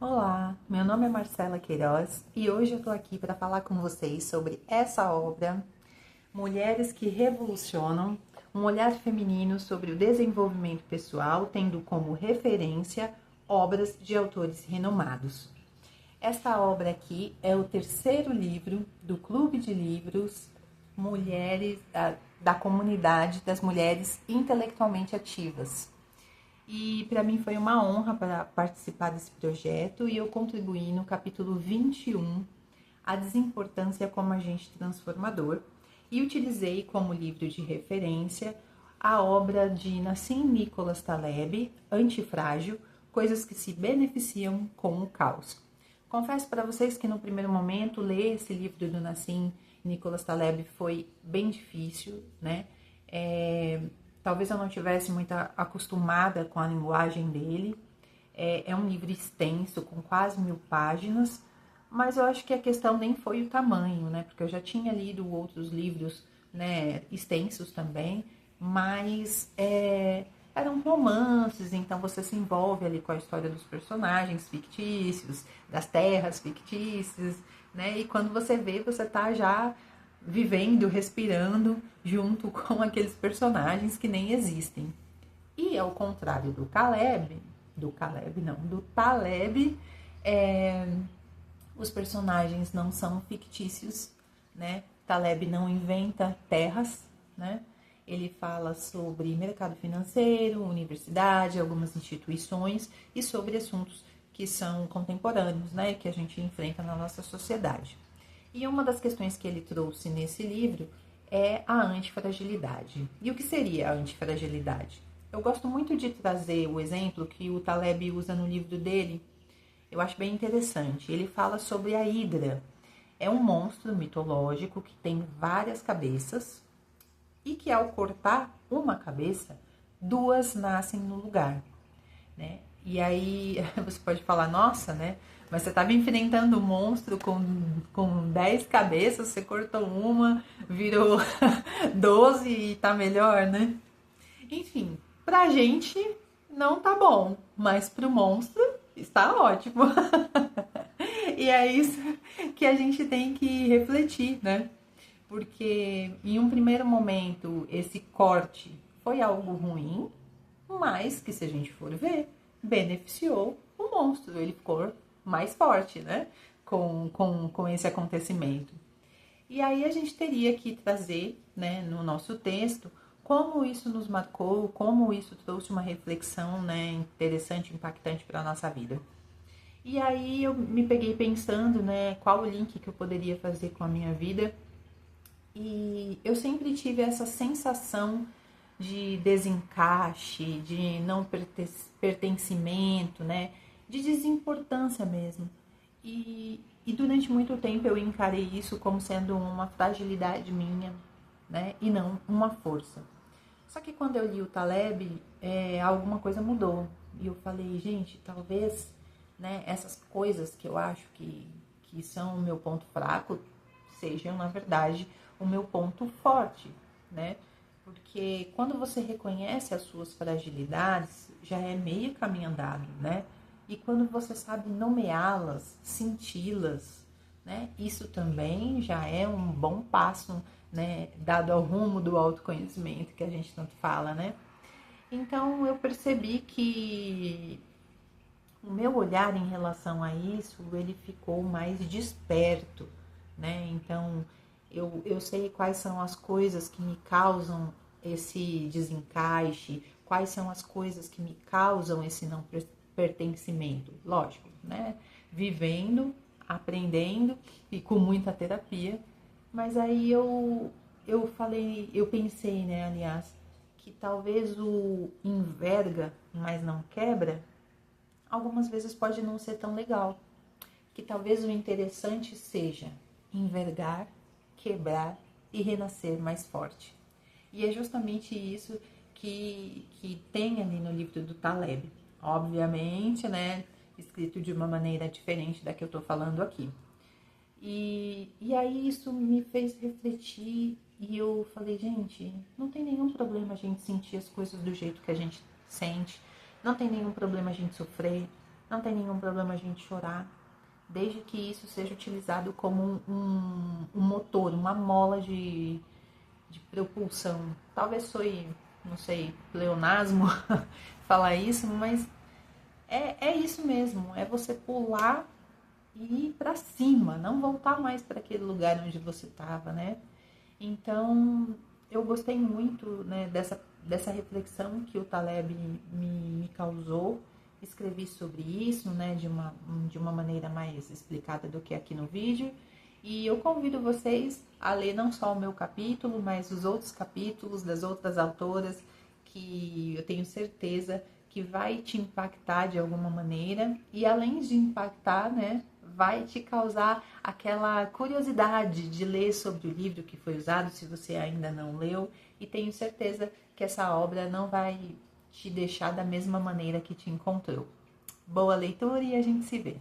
Olá, meu nome é Marcela Queiroz e hoje eu tô aqui para falar com vocês sobre essa obra, Mulheres que Revolucionam, um olhar feminino sobre o desenvolvimento pessoal, tendo como referência obras de autores renomados. Esta obra aqui é o terceiro livro do Clube de Livros Mulheres da Comunidade das Mulheres Intelectualmente Ativas. E para mim foi uma honra para participar desse projeto e eu contribuí no capítulo 21, A Desimportância como Agente Transformador, e utilizei como livro de referência a obra de Nassim Nicholas Taleb, Antifrágil, Coisas que se Beneficiam com o Caos. Confesso para vocês que no primeiro momento ler esse livro do Nassim Nicholas Taleb foi bem difícil, né? Talvez eu não tivesse muito acostumada com a linguagem dele. É um livro extenso, com quase 1000 páginas, mas eu acho que a questão nem foi o tamanho, né? Porque eu já tinha lido outros livros, né, extensos também, mas eram romances, então você se envolve ali com a história dos personagens fictícios, das terras fictícias, né? E quando você vê, você tá já vivendo, respirando junto com aqueles personagens que nem existem. E ao contrário do Taleb, é, os personagens não são fictícios, né? Taleb não inventa terras, né? Ele fala sobre mercado financeiro, universidade, algumas instituições e sobre assuntos que são contemporâneos, né? Que a gente enfrenta na nossa sociedade. E uma das questões que ele trouxe nesse livro é a antifragilidade. E o que seria a antifragilidade? Eu gosto muito de trazer o exemplo que o Taleb usa no livro dele. Eu acho bem interessante. Ele fala sobre a Hidra. É um monstro mitológico que tem várias cabeças e que ao cortar uma cabeça, duas nascem no lugar, né? E aí você pode falar, nossa, né? Mas você estava enfrentando um monstro com 10 cabeças, você cortou uma, virou 12 e tá melhor, né? Enfim, pra gente não tá bom, mas pro monstro está ótimo. E é isso que a gente tem que refletir, né? Porque em um primeiro momento esse corte foi algo ruim, mas que se a gente for ver, beneficiou o monstro, ele ficou mais forte, né? Com esse acontecimento. E aí a gente teria que trazer, né, no nosso texto, como isso nos marcou, como isso trouxe uma reflexão, né, interessante, impactante para a nossa vida. E aí eu me peguei pensando, né, qual o link que eu poderia fazer com a minha vida. E eu sempre tive essa sensação de desencaixe, de não pertencimento, né? De desimportância mesmo. E durante muito tempo eu encarei isso como sendo uma fragilidade minha, né? E não uma força. Só que quando eu li o Taleb, alguma coisa mudou. E eu falei, gente, talvez, né, essas coisas que eu acho que são o meu ponto fraco sejam, na verdade, o meu ponto forte, né? Porque quando você reconhece as suas fragilidades, já é meio caminho andado, né? E quando você sabe nomeá-las, senti-las, né? Isso também já é um bom passo, né? Dado ao rumo do autoconhecimento que a gente tanto fala, né? Então eu percebi que o meu olhar em relação a isso, ele ficou mais desperto, né? Então, eu sei quais são as coisas que me causam esse desencaixe, quais são as coisas que me causam esse não pertencimento. Lógico, né? Vivendo, aprendendo e com muita terapia. Mas aí eu falei, eu pensei, né, aliás, que talvez o enverga, mas não quebra, algumas vezes pode não ser tão legal. Que talvez o interessante seja envergar, quebrar e renascer mais forte. E é justamente isso que tem ali no livro do Taleb. Obviamente, né, escrito de uma maneira diferente da que eu estou falando aqui. E aí isso me fez refletir e eu falei, gente, não tem nenhum problema a gente sentir as coisas do jeito que a gente sente, não tem nenhum problema a gente sofrer, Não tem nenhum problema a gente chorar, desde que isso seja utilizado como um motor, uma mola de propulsão. Talvez soe, não sei, pleonasmo falar isso, mas é isso mesmo, é você pular e ir para cima, não voltar mais para aquele lugar onde você estava, né? Então, eu gostei muito, né, dessa reflexão que o Taleb me causou. Escrevi sobre isso, né, de uma maneira mais explicada do que aqui no vídeo. E eu convido vocês a ler não só o meu capítulo, mas os outros capítulos das outras autoras, que eu tenho certeza que vai te impactar de alguma maneira. E além de impactar, né, vai te causar aquela curiosidade de ler sobre o livro que foi usado, se você ainda não leu, e tenho certeza que essa obra não vai te deixar da mesma maneira que te encontrou. Boa leitura e a gente se vê!